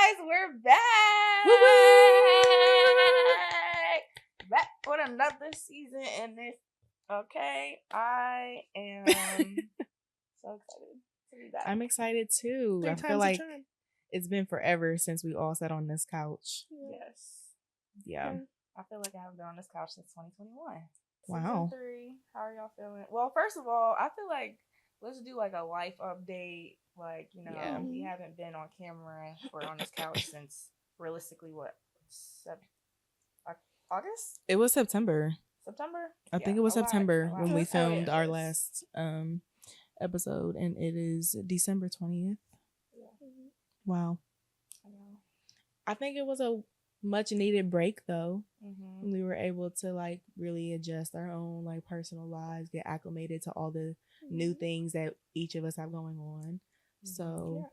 guys, we're back. Woo-woo! Back for another season in this. Okay, I am so excited to be back. I'm excited too. I feel like it's been forever since we all sat on this couch. Yes. Yeah. I feel like I haven't been on this couch since 2021. Wow. Season 3. How are y'all feeling? Well, first of all, I feel like let's do like a life update. Like, you know, we haven't been on camera or on this couch since realistically what? August? It was September. I think it was September when we filmed our last episode, and it is December 20th. Yeah. Wow. I know. I think it was a much needed break though. Mm-hmm. We were able to like really adjust our own like personal lives, get acclimated to all the new things that each of us have going on. So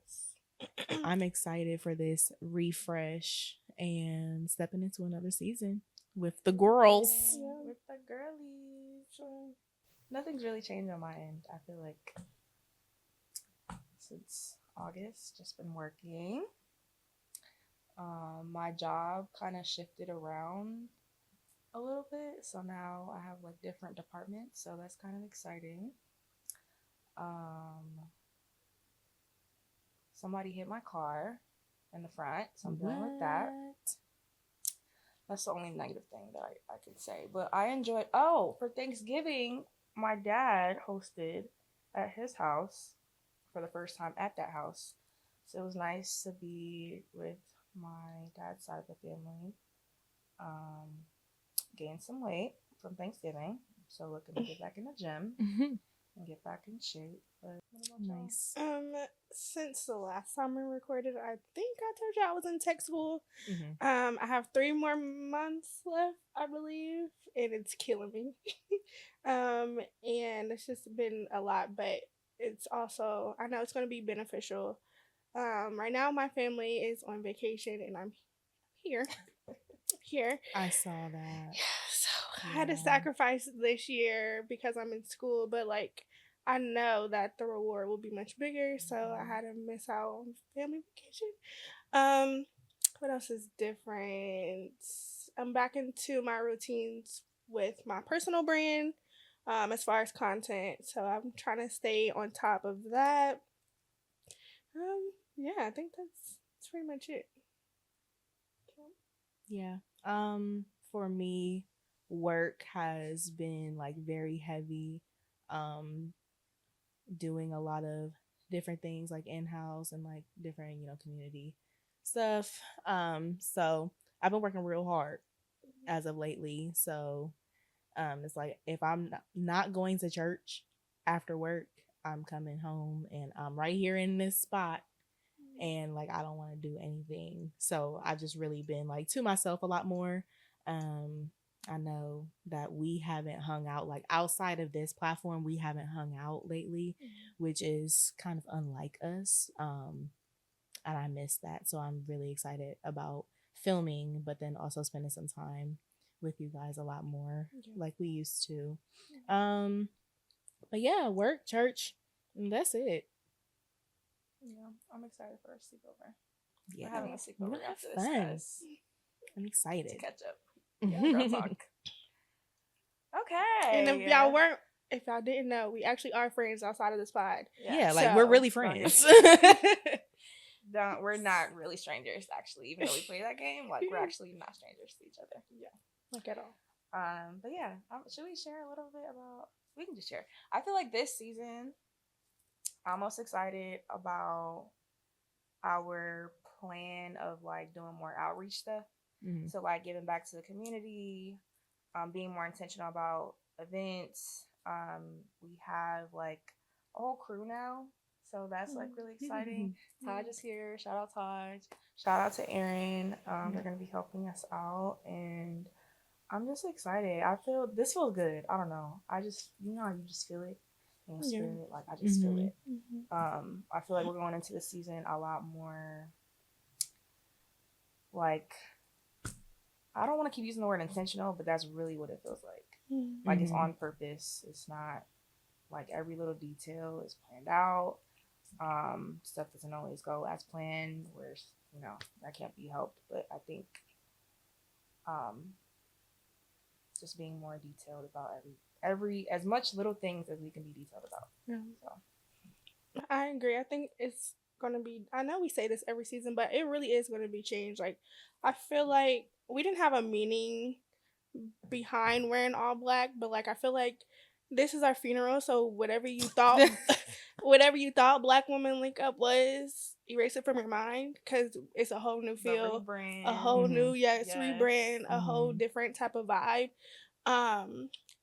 I'm excited for this refresh and stepping into another season with the girls. Yeah, with the girlies. Nothing's really changed on my end. I feel like since August, just been working. My job kind of shifted around a little bit, so now I have like different departments, so that's kind of exciting. Somebody hit my car in the front, so I'm dealing with that. That's the only negative thing that I can say. But I enjoyed, for Thanksgiving, my dad hosted at his house for the first time at that house. So it was nice to be with my dad's side of the family. Gained some weight from Thanksgiving. So looking to get back in the gym and get back in shape. But nice. Since the last time we recorded, I think I told you I was in tech school. Mm-hmm. I have 3 more months left, I believe, and it's killing me. And it's just been a lot, but it's also, I know it's going to be beneficial. Right now my family is on vacation and I'm here. I saw that. So I had to sacrifice this year because I'm in school, but like I know that the reward will be much bigger, so I had to miss out on family vacation. What else is different? I'm back into my routines with my personal brand, as far as content. So I'm trying to stay on top of that. Yeah, I think that's pretty much it. Yeah. For me, work has been like very heavy. Doing a lot of different things like in-house and like different, community stuff. So I've been working real hard as of lately. So it's like if I'm not going to church after work, I'm coming home and I'm right here in this spot. And like I don't want to do anything. So I've just really been like to myself a lot more. I know that we haven't hung out like outside of this platform. We haven't hung out lately, which is kind of unlike us. And I miss that. So I'm really excited about filming, but then also spending some time with you guys a lot more like we used to. But yeah, work, church, and that's it. Yeah, I'm excited for a sleepover. Yeah, we're having a sleepover after this, guys. I'm excited to catch up. Yeah, girl talk. Okay. And if y'all didn't know, we actually are friends outside of this pod. Yeah, like we're really friends. We're not really strangers, actually. Even though we play that game, like we're actually not strangers to each other. Yeah, like at all. But yeah, should we share a little bit about? We can just share. I feel like this season, I'm most excited about our plan of like doing more outreach stuff. So like giving back to the community, being more intentional about events. We have like a whole crew now, so that's like really exciting. Taj is here. Shout out Taj. Shout out to Erin. They're gonna be helping us out, and I'm just excited. This feels good. I don't know. I just how you just feel it. Spirit, like I just feel it. I feel like we're going into the season a lot more like, I don't want to keep using the word intentional, but that's really what it feels like. Like it's on purpose. It's not like every little detail is planned out. Stuff doesn't always go as planned. We're that can't be helped. But I think just being more detailed about every as much little things as we can be detailed about. Yeah. So I agree. I think it's gonna be. I know we say this every season, but it really is gonna be changed. Like, I feel like we didn't have a meaning behind wearing all black, but like I feel like this is our funeral. So whatever you thought, whatever you thought Black Women Link Up was, erase it from your mind because it's a whole new feel, rebrand, a whole new yes. rebrand, a whole different type of vibe.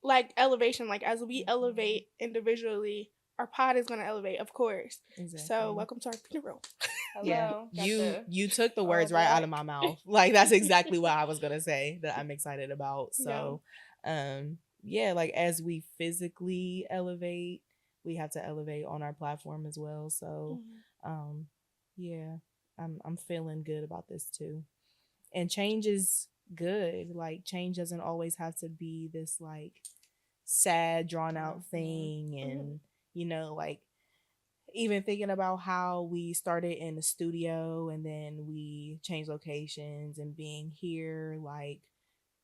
Like elevation. Like as we elevate individually, our pod is gonna elevate, of course. Exactly. So welcome to our funeral. Hello. Yeah, you took the words right out of my mouth. Like that's exactly what I was gonna say that I'm excited about. So, yeah, like as we physically elevate, we have to elevate on our platform as well. So, yeah, I'm feeling good about this too. And change is good. Like change doesn't always have to be this like sad, drawn out thing, and like even thinking about how we started in the studio and then we changed locations and being here, like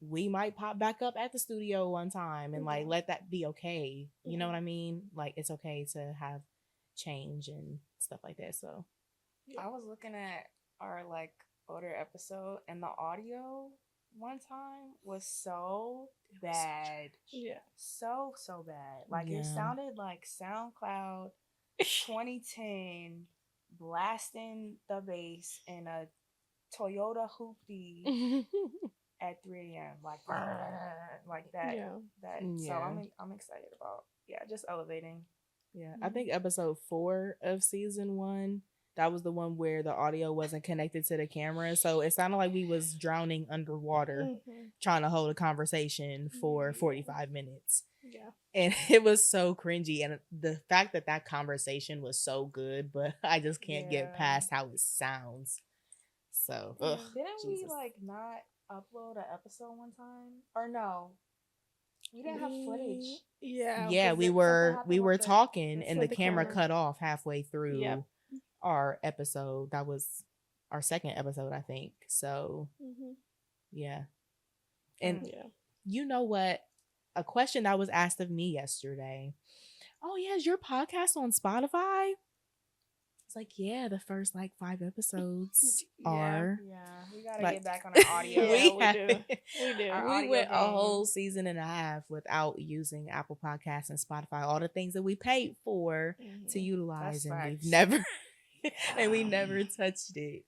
we might pop back up at the studio one time and like let that be okay. You know what I mean? Like it's okay to have change and stuff like that. So I was looking at our like older episode and the audio one time was so bad. So bad. Like it sounded like SoundCloud 2010 blasting the bass in a Toyota hoopty at 3 a.m. like that. So I'm excited about just elevating. I think episode 4 of season 1, that was the one where the audio wasn't connected to the camera, so it sounded like we was drowning underwater trying to hold a conversation for 45 minutes. And it was so cringy, and the fact that conversation was so good, but I just can't get past how it sounds. So didn't we like not upload an episode one time, or no, we didn't have footage? Yeah, we were talking and the camera cut off halfway through our episode. That was our second episode, I think. So and you know what, a question that was asked of me yesterday, oh yeah, is your podcast on Spotify? It's like, yeah, the first like 5 episodes are. We gotta get back on our audio. we do. We went a whole season and a half without using Apple Podcasts and Spotify, all the things that we paid for to utilize. That's and facts. we've never and we never touched it.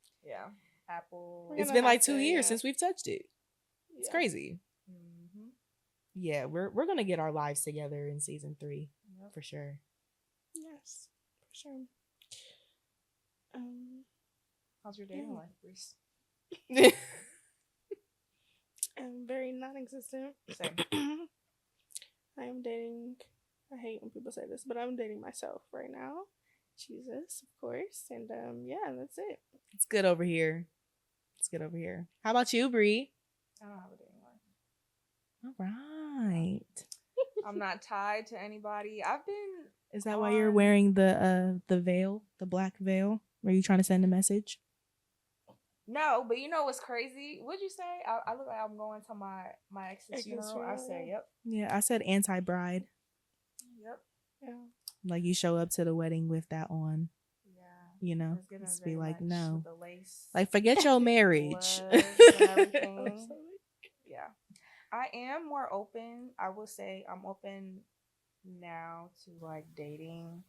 Apple. It's been like 2 years since we've touched it. It's crazy. Yeah, we're gonna get our lives together in season 3 for sure. Yes, for sure. How's your dating life, Reese? Very non-existent. Same. I am dating. I hate when people say this, but I'm dating myself right now. Jesus, of course, and that's it. It's good over here. How about you, Bree? I don't have a dating life. All right. I'm not tied to anybody. Is that why you're wearing the veil, the black veil? Were you trying to send a message? No, but you know what's crazy? What'd you say? I look like I'm going to my ex's funeral. I said, yep. Yeah, I said anti-bride. Yep. Yeah. Like you show up to the wedding with that on. Yeah. You know, just be like, no. The lace, like forget your marriage. and everything. Yeah. I am more open. I will say I'm open now to like dating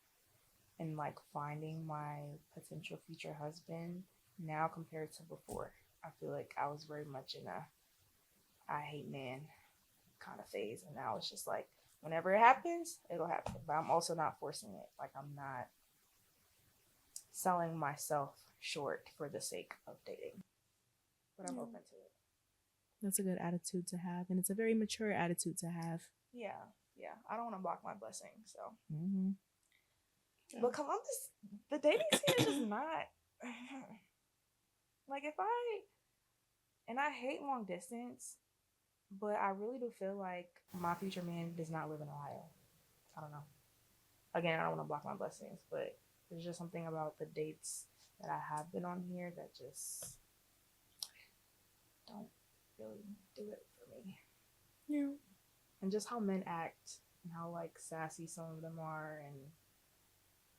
and like finding my potential future husband now compared to before. I feel like I was very much in a I hate men kind of phase, and now it's just like whenever it happens, it'll happen. But I'm also not forcing it. Like I'm not selling myself short for the sake of dating. But I'm open to it. That's a good attitude to have, and it's a very mature attitude to have. Yeah. I don't want to block my blessings, so. Yeah. But Columbus, the dating scene is just not. Like and I hate long distance, but I really do feel like my future man does not live in Ohio. I don't know. Again, I don't want to block my blessings, but there's just something about the dates that I have been on here that just don't really do it for me. Yeah. And just how men act and how like sassy some of them are and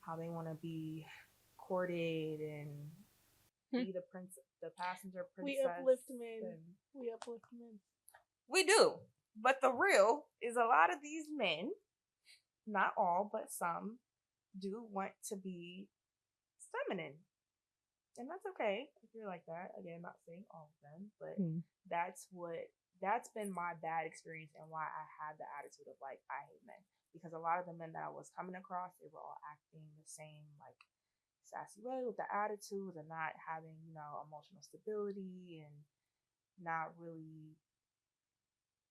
how they want to be courted and be the the passenger princess. We uplift men. And We uplift men. we do. But the real is a lot of these men, not all, but some, do want to be feminine. And that's okay if you're like that. Again, not saying all of them, but that's been my bad experience and why I had the attitude of like I hate men. Because a lot of the men that I was coming across, they were all acting the same like sassy way with the attitude and not having, emotional stability and not really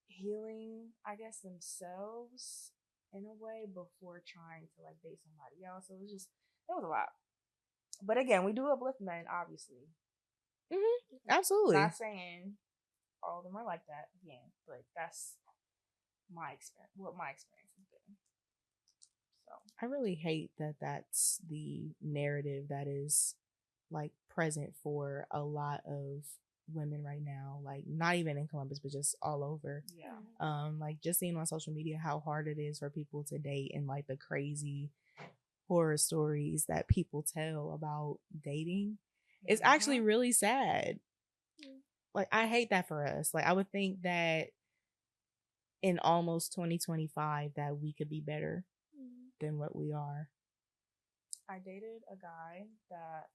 healing, I guess, themselves in a way before trying to like date somebody else. So it was a lot. But again, we do uplift men, obviously. Absolutely. Not saying all of them are like that again, but that's my experience. What my experience has been. So I really hate that that's the narrative that is like present for a lot of women right now, like not even in Columbus but just all over. Yeah. Like just seeing on social media how hard it is for people to date and like the crazy horror stories that people tell about dating. It's actually really sad. Like I hate that for us. Like I would think that in almost 2025 that we could be better than what we are. I dated a guy that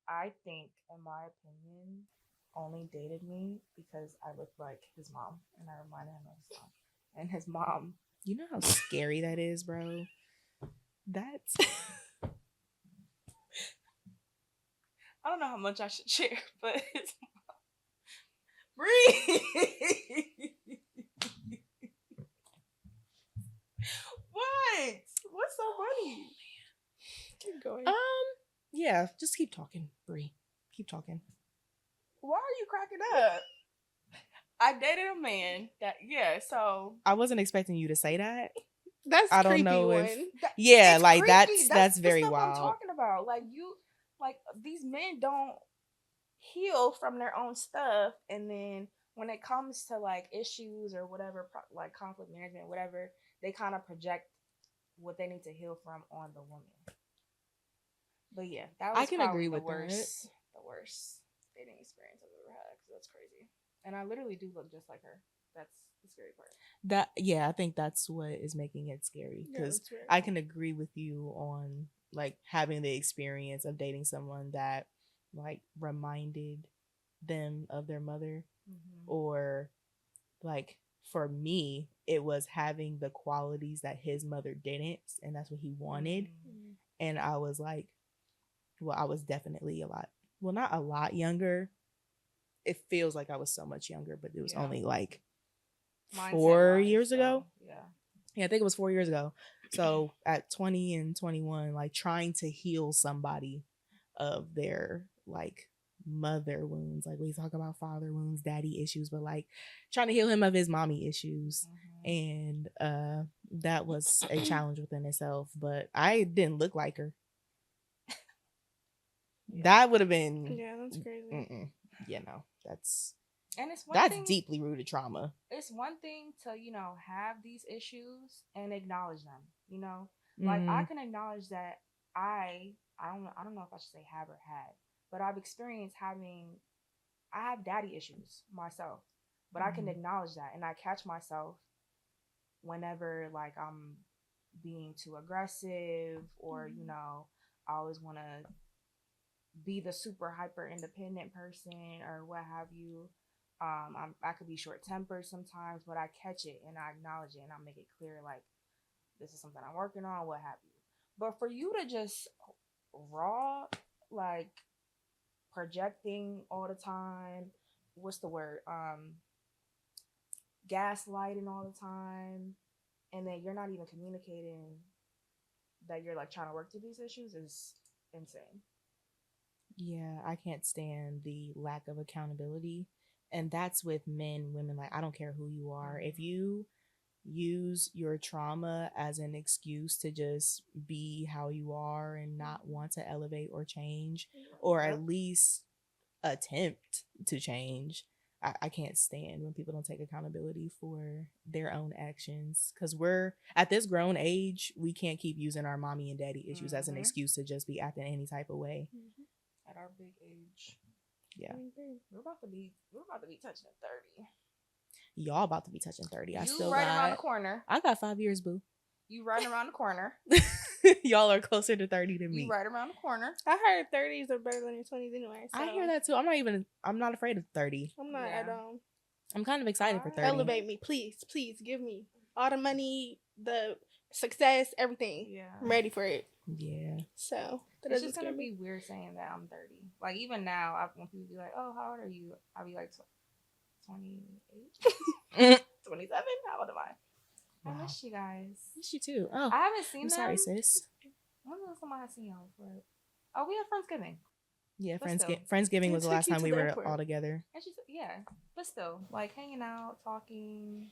I think, in my opinion, only dated me because I looked like his mom and I reminded him of his mom. And his mom. You know how scary that is, bro? That's I don't know how much I should share, but his mom. Breathe. What? What's so funny? Keep going. Yeah, just keep talking, Bree. Keep talking. Why are you cracking up? I dated a man that so I wasn't expecting you to say that. That's I don't creepy know one. if like creepy. that's very the stuff wild. I'm talking about. Like these men don't heal from their own stuff, and then when it comes to like issues or whatever, like conflict management, whatever, they kind of project what they need to heal from on the woman. But yeah, that was I can probably agree the with worst dating experience I've ever had because that's crazy. And I literally do look just like her. That's the scary part. I think that's what is making it scary because I can agree with you on like having the experience of dating someone that like reminded them of their mother, or like for me it was having the qualities that his mother didn't, and that's what he wanted. And I was like, well, I was definitely not a lot younger. It feels like I was so much younger, but it was only like 4 years ago. Yeah, I think it was 4 years ago. So at 20 and 21, like trying to heal somebody of their like mother wounds. Like we talk about father wounds, daddy issues, but like trying to heal him of his mommy issues. And that was a challenge within itself. But I didn't look like her. That would have been that's crazy. And it's that's deeply rooted trauma. It's one thing to have these issues and acknowledge them. Like I can acknowledge that I don't know if I should say have or had, but I've experienced I have daddy issues myself, but I can acknowledge that, and I catch myself whenever like I'm being too aggressive or I always want to be the super hyper independent person or what have you. I could be short tempered sometimes, but I catch it and I acknowledge it and I make it clear like this is something I'm working on, what have you. But for you to just raw like projecting all the time, what's the word? Gaslighting all the time, and then you're not even communicating that you're like trying to work through these issues is insane. Yeah, I can't stand the lack of accountability. And that's with men, women, like I don't care who you are. If you use your trauma as an excuse to just be how you are and not want to elevate or change, or at least attempt to change. I can't stand when people don't take accountability for their own actions, because we're at this grown age, we can't keep using our mommy and daddy issues as an excuse to just be acting any type of way. At our big age. Yeah. We're about to be touching 30. Y'all about to be touching 30. I You still right got, around the corner. I got 5 years, boo. You right around the corner. Y'all are closer to 30 than me. You right around the corner. I heard 30s are better than your 20s anyway. So. I hear that too. I'm not afraid of 30. I'm not at all. I'm kind of excited for 30. Elevate me, please. Please give me all the money, the success, everything. Yeah. I'm ready for it. Yeah. So it's just gonna be weird saying that I'm 30. Like even now, when people be like, "Oh, how old are you?" I'll be like 28, 27. How old am I? Wow. I miss you guys. Miss you too. Oh, I haven't seen I'm them. sorry, sis. When was the last time I had seen y'all for? Oh, we had Friendsgiving. Yeah, Friendsgiving was the last time we were all together. And but still, like hanging out, talking,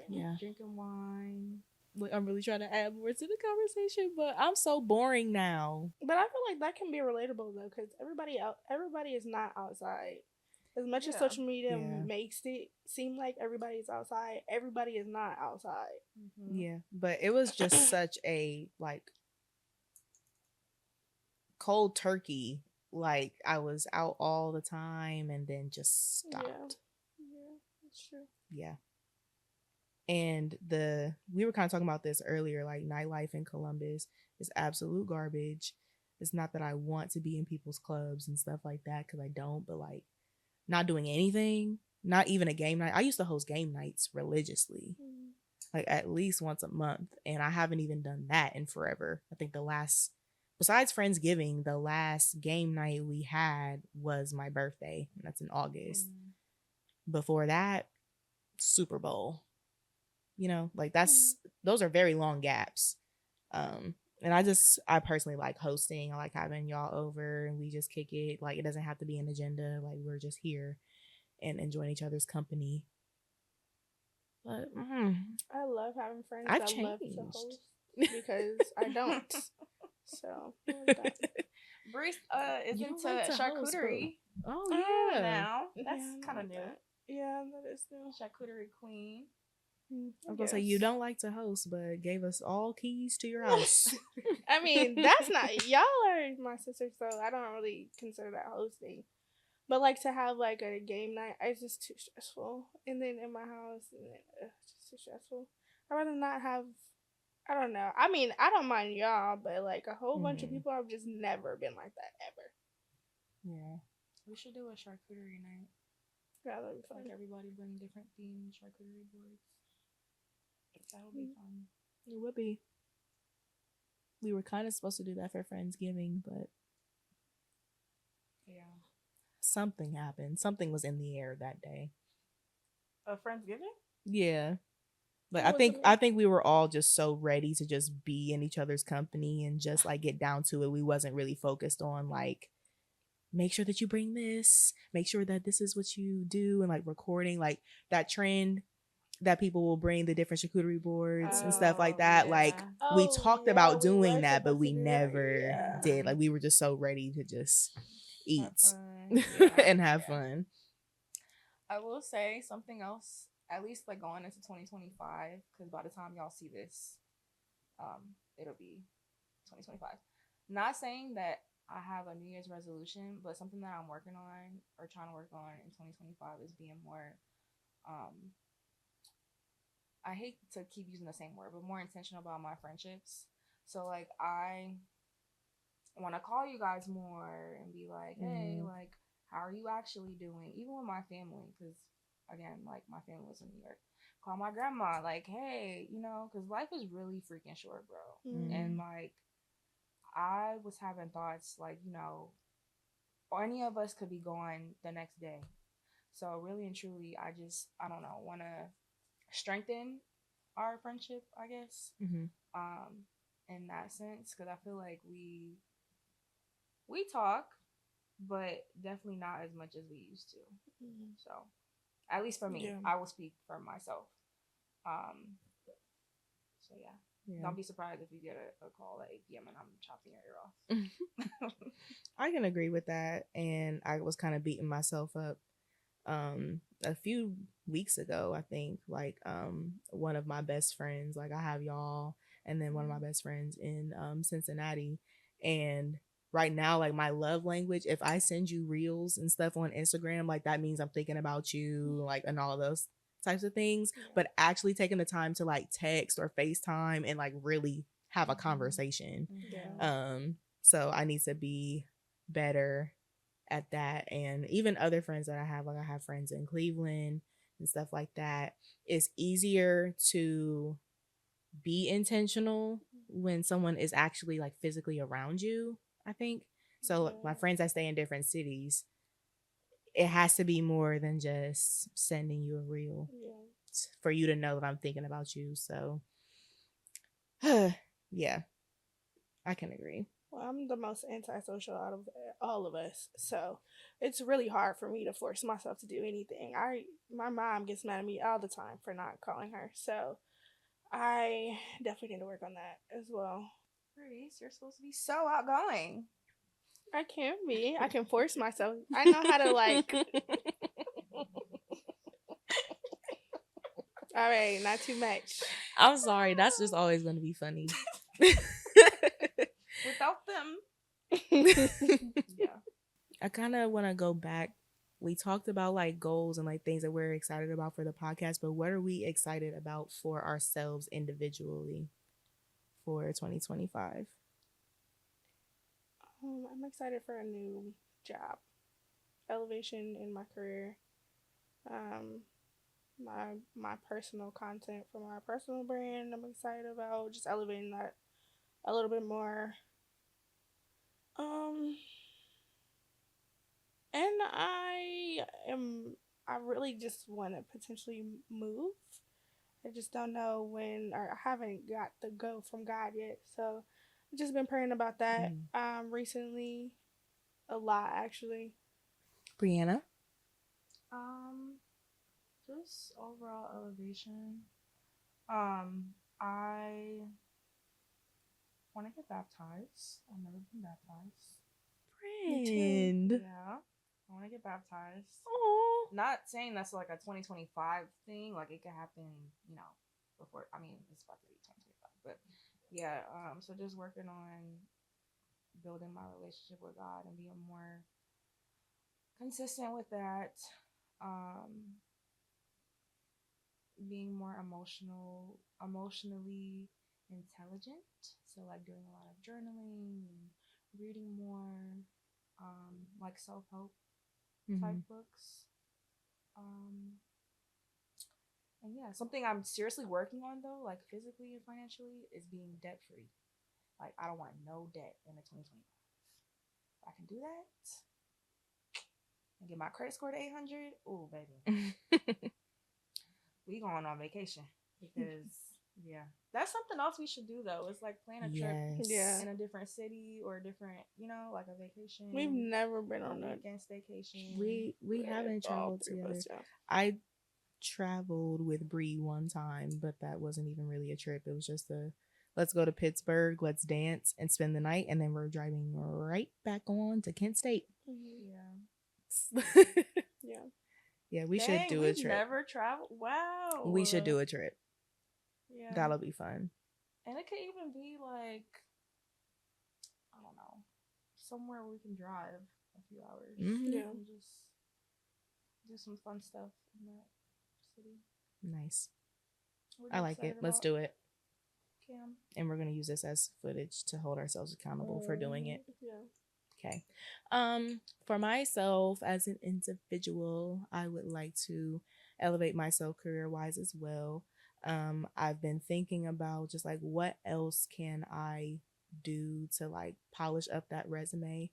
drinking wine. Like, I'm really trying to add more to the conversation, but I'm so boring now. But I feel like that can be relatable though, because everybody is not outside. As much as social media makes it seem like everybody's outside, everybody is not outside. Mm-hmm. Yeah, but it was just such a like cold turkey. Like I was out all the time and then just stopped. Yeah, that's true. Yeah. And we were kind of talking about this earlier, like nightlife in Columbus is absolute garbage. It's not that I want to be in people's clubs and stuff like that, because I don't, but like not doing anything, not even a game night. I used to host game nights religiously, like at least once a month. And I haven't even done that in forever. I think besides Friendsgiving, the last game night we had was my birthday. And that's in August. Before that, Super Bowl. You know, like those are very long gaps. And I personally like hosting. I like having y'all over and we just kick it. Like it doesn't have to be an agenda. Like we're just here and enjoying each other's company. But I love having friends. I've that changed love to host because I don't. So Bruce is into charcuterie. Oh yeah, now that's kind of new. Yeah, that is new. Charcuterie queen. I was gonna say you don't like to host, but gave us all keys to your house. I mean, that's not y'all are my sisters, so I don't really consider that hosting. But like to have like a game night, it's just too stressful. And then in my house, and then just too stressful. I'd rather not have. I don't know. I mean, I don't mind y'all, but like a whole bunch of people, I've just never been like that ever. Yeah, we should do a charcuterie night. Yeah, that'd be fun. Like everybody bring different themed charcuterie boards. That would be fun. It would be. We were kind of supposed to do that for Friendsgiving, but something happened. Something was in the air that day. Friendsgiving? Yeah. But I think we were all just so ready to just be in each other's company and just like get down to it. We wasn't really focused on like, make sure that you bring this, make sure that this is what you do, and like recording like that trend that people will bring the different charcuterie boards and stuff like that. Like we talked about doing that, but we never did. Like we were just so ready to just eat and have fun. I will say something else, at least like going into 2025, because by the time y'all see this, it'll be 2025. Not saying that I have a New Year's resolution, but something that I'm working on or trying to work on in 2025 is being more I hate to keep using the same word, but more intentional about my friendships. So like I want to call you guys more and be like, hey, like how are you actually doing? Even with my family, because again, like my family was in New York. Call my grandma, like, hey, you know, because life is really freaking short, bro. And like I was having thoughts like, you know, any of us could be gone the next day. So really and truly, I don't know, want to strengthen our friendship, I guess, in that sense, because I feel like we talk, but definitely not as much as we used to. So at least for me, I will speak for myself. So yeah. Don't be surprised if you get a call at 8 p.m. and I'm chopping your ear off. I can agree with that. And I was kind of beating myself up a few weeks ago, I think. Like one of my best friends, like I have y'all, and then one of my best friends in Cincinnati. And right now, like my love language, if I send you reels and stuff on Instagram, like that means I'm thinking about you, like, and all of those types of things. But actually taking the time to like text or FaceTime and like really have a conversation. So I need to be better at that. And even other friends that I have, like I have friends in Cleveland and stuff like that. It's easier to be intentional when someone is actually like physically around you, I think. So my friends that stay in different cities, it has to be more than just sending you a reel for you to know that I'm thinking about you. So yeah, I can agree. Well, I'm the most antisocial out of all of us, so it's really hard for me to force myself to do anything. My mom gets mad at me all the time for not calling her, so I definitely need to work on that as well. Reese, you're supposed to be so outgoing. I can be. I can force myself. I know how to like. All right, not too much. I'm sorry. That's just always going to be funny. Without them. Yeah. I kind of want to go back. We talked about like goals and like things that we're excited about for the podcast, but what are we excited about for ourselves individually for 2025? I'm excited for a new job, elevation in my career, my personal content for my personal brand. I'm excited about just elevating that a little bit more. And I really just want to potentially move. I just don't know when, or I haven't got the go from God yet. So I've just been praying about that recently, a lot actually. Brianna? Just overall elevation. I want to get baptized. I've never been baptized. Friend. Yeah. I want to get baptized. Oh. Not saying that's like a 2025 thing. Like it could happen, before. I mean, it's about to be 2025. But yeah, so just working on building my relationship with God and being more consistent with that. Being more emotionally intelligent. So like doing a lot of journaling and reading more, like self-help type books. And yeah, something I'm seriously working on though, like physically and financially, is being debt free. Like I don't want no debt in the 2025. If I can do that and get my credit score to 800, oh baby. We going on vacation because that's something else we should do though. It's like plan a trip in a different city or a different, like a vacation. We've never been on a weekend staycation. We haven't traveled together. I traveled with Bree one time, but that wasn't even really a trip. It was just let's go to Pittsburgh, let's dance and spend the night, and then we're driving right back on to Kent State. Yeah, we should do a trip. Never traveled. Wow. We should do a trip. Yeah. That'll be fun. And it could even be like, I don't know, somewhere we can drive a few hours. Yeah. And just do some fun stuff in that city. Nice. I like it. Let's do it. Cam. And we're going to use this as footage to hold ourselves accountable for doing it. Yeah. Okay. For myself as an individual, I would like to elevate myself career-wise as well. I've been thinking about just like what else can I do to like polish up that resume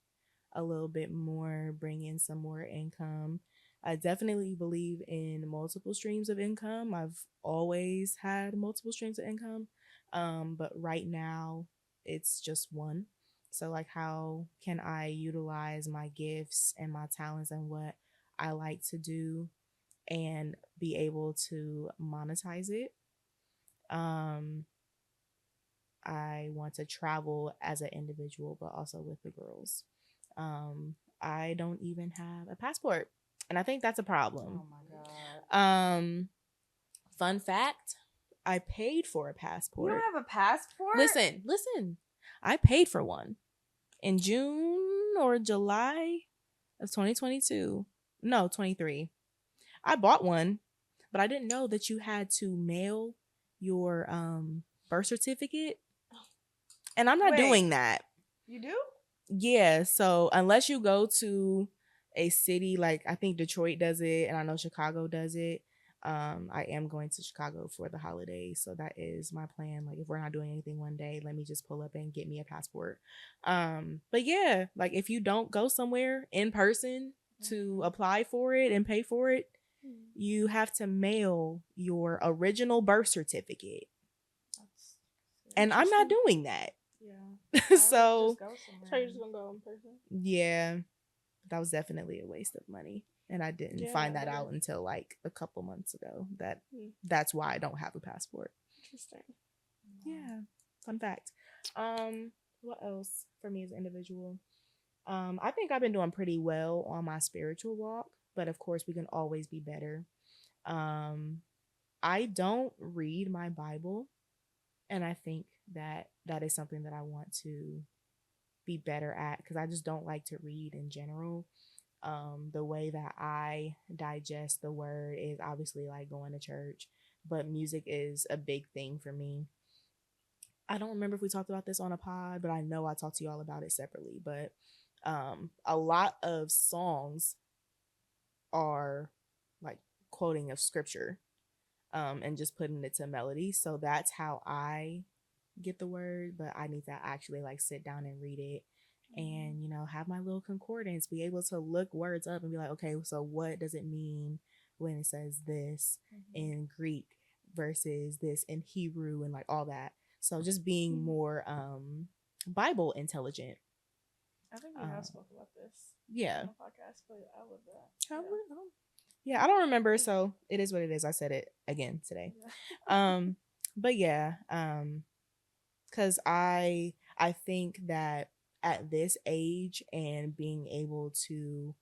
a little bit more, bring in some more income. I definitely believe in multiple streams of income. I've always had multiple streams of income. But right now it's just one. So like how can I utilize my gifts and my talents and what I like to do and be able to monetize it I want to travel as an individual, but also with the girls. I don't even have a passport, and I think that's a problem. Oh my god. Fun fact: I paid for a You passport. don't have a passport? Listen. I paid for one in June or July of 2022. No, 23. I bought one, but I didn't know that you had to mail your birth certificate. And I'm not Wait. doing that. You do? Yeah, so unless you go to a city like I think Detroit does it and I know Chicago does it. I am going to Chicago for the holidays, so that is my plan. Like if we're not doing anything one day, let me just pull up and get me a passport. But yeah, like if you don't go somewhere in person to apply for it and pay for it, you have to mail your original birth certificate. And I'm not doing that. Yeah. So you're just gonna go in person? Yeah, that was definitely a waste of money. And I didn't find that out until like a couple months ago. That's why I don't have a passport. Interesting. Yeah. Fun fact. What else for me as an individual? I think I've been doing pretty well on my spiritual walk, but of course we can always be better. I don't read my Bible, and I think that is something that I want to be better at because I just don't like to read in general. The way that I digest the word is obviously like going to church, but music is a big thing for me. I don't remember if we talked about this on a pod, but I know I talked to y'all about it separately. But a lot of songs are like quoting of scripture and just putting it to melody. So that's how I get the word, but I need to actually like sit down and read it and have my little concordance, be able to look words up and be like, okay, so what does it mean when it says this in Greek versus this in Hebrew and like all that. So just being more Bible intelligent. I think we have spoke about this yeah on the podcast, but I love that. Yeah, I don't remember, so it is what it is. I said it again today. But yeah, because I think that at this age and being able to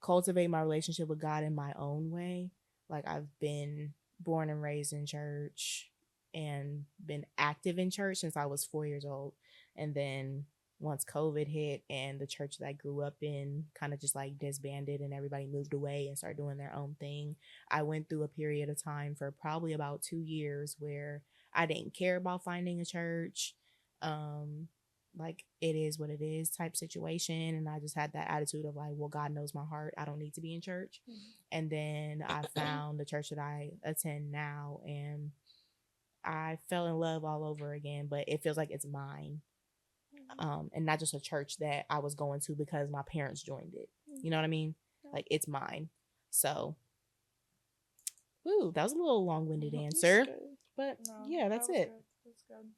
cultivate my relationship with God in my own way, like I've been born and raised in church and been active in church since I was 4 years old. And then once COVID hit and the church that I grew up in kind of just like disbanded and everybody moved away and started doing their own thing, I went through a period of time for probably about 2 years where I didn't care about finding a church. Like it is what it is type situation. And I just had that attitude of like, well, God knows my heart. I don't need to be in church. And then I found the church that I attend now and I fell in love all over again, but it feels like it's mine. And not just a church that I was going to because my parents joined it. You know what I mean? Like it's mine. So, that was a little long-winded answer. But No, yeah, that's it. That's good.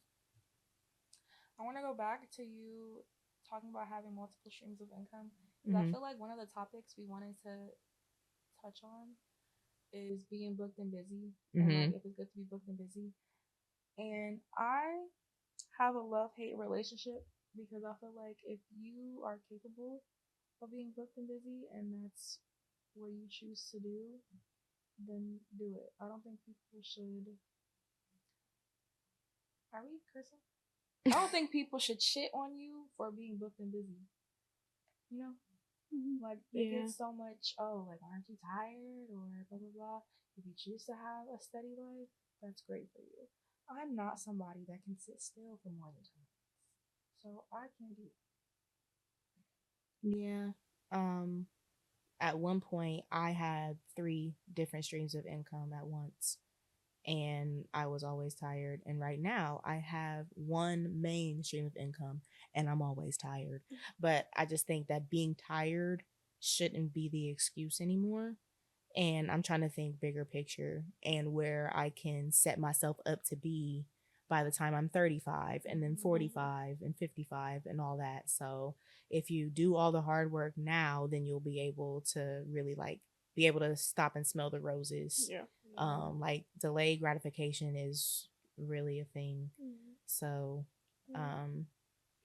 I want to go back to you talking about having multiple streams of income. Because I feel like one of the topics we wanted to touch on is being booked and busy. And like if it's good to be booked and busy. And I have a love-hate relationship because I feel like if you are capable of being booked and busy and that's what you choose to do, then do it. I don't think people should. Are we cursing? I don't think people should shit on you for being booked and busy. You know? Like, they get so much, like, aren't you tired? Or blah, blah, blah. If you choose to have a steady life, that's great for you. I'm not somebody that can sit still for more than 2 minutes. So I can't do it. Yeah. At one point, I had 3 different streams of income at once. And I was always tired. And right now I have one main stream of income and I'm always tired. But I just think that being tired shouldn't be the excuse anymore. And I'm trying to think bigger picture and where I can set myself up to be by the time I'm 35 and then 45 and 55 and all that. So if you do all the hard work now, then you'll be able to really like be able to stop and smell the roses. Like delayed gratification is really a thing. Mhm. So Mhm.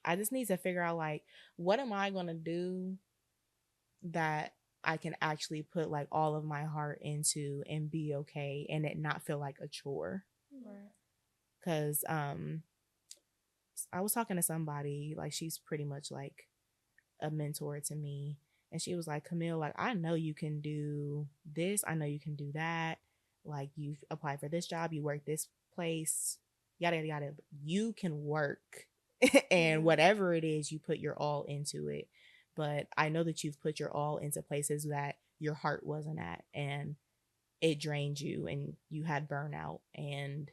I just need to figure out like what am I gonna do that I can actually put like all of my heart into and be okay and it not feel like a chore. Right. Cause I was talking to somebody, like she's pretty much like a mentor to me. And she was like, Camille, like I know you can do this, I know you can do that. Like you've applied for this job, you work this place, yada yada yada. You can work and whatever it is, you put your all into it. But I know that you've put your all into places that your heart wasn't at and it drained you and you had burnout and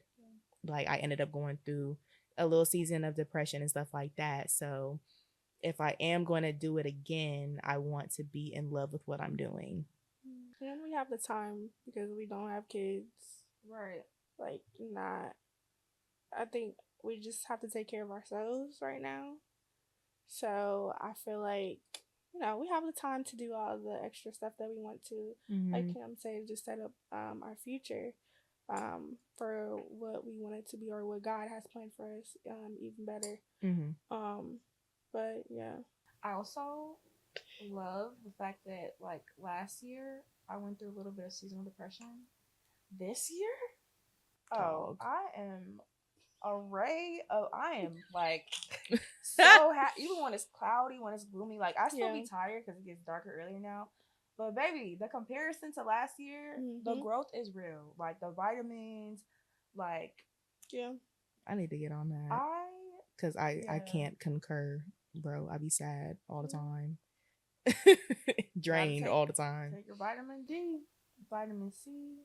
like I ended up going through a little season of depression and stuff like that. So if I am going to do it again, I want to be in love with what I'm doing. And we have the time because we don't have kids. Right. Like, not. I think we just have to take care of ourselves right now. So I feel like, we have the time to do all the extra stuff that we want to. Like Kim said, just set up our future for what we want it to be or what God has planned for us even better. But yeah. I also love the fact that like last year I went through a little bit of seasonal depression. This year, Dog. I am I am like so happy. Even when it's cloudy, when it's gloomy, like I still be tired because it gets darker earlier now. But baby, the comparison to last year, the growth is real. Like the vitamins, like I need to get on that because I can't concur, bro. I be sad all the time, drained all the time. Take your vitamin D, vitamin C.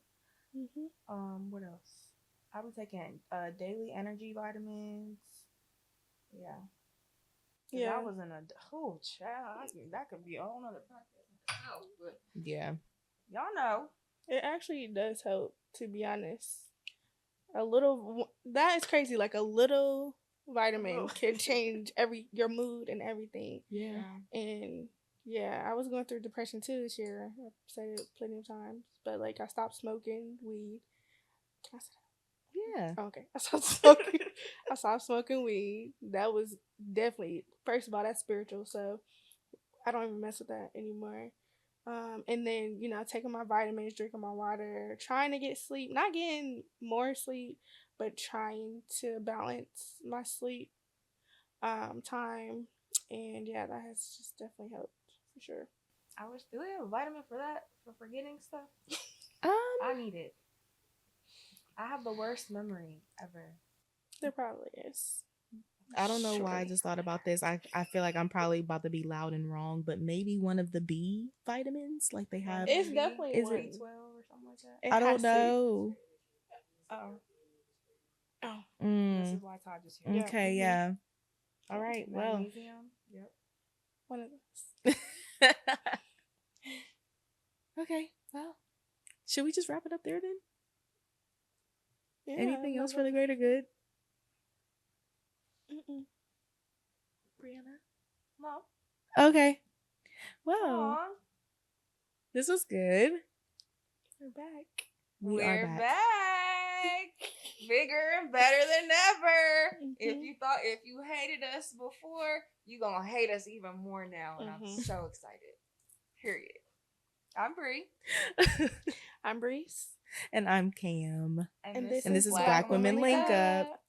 What else? I be taking daily energy vitamins. Yeah. I was in a child. That could be a whole nother podcast. But yeah, y'all know it actually does help. To be honest, a little that is crazy. Like a little vitamin can change your mood and everything. Yeah. And I was going through depression too this year. I've said it plenty of times, but like I stopped smoking weed. Can I say that? Yeah. Okay. I stopped smoking weed. That was definitely, first of all, that's spiritual. So I don't even mess with that anymore. And then, taking my vitamins, drinking my water, trying to get sleep, not getting more sleep, but trying to balance my sleep time. And that has just definitely helped for sure. Do we have a vitamin for that? For forgetting stuff? I need it. I have the worst memory ever. There probably is. I don't know why I just thought about this. I feel like I'm probably about to be loud and wrong, but maybe one of the B vitamins, like they have. It's definitely is it B12 or something like that? I don't know. This is why Todd just here. Okay, yeah. All right. Magnesium. Yep. One of those. Okay. Well, should we just wrap it up there then? Yeah, anything else for the greater good? Brianna? No. Okay. Well, this was good. We're back. We're back. Bigger and better than ever. If you hated us before, you're going to hate us even more now. And I'm so excited. Period. I'm Bree. I'm Breeze. And I'm Cam. And this is Black Women Link Up.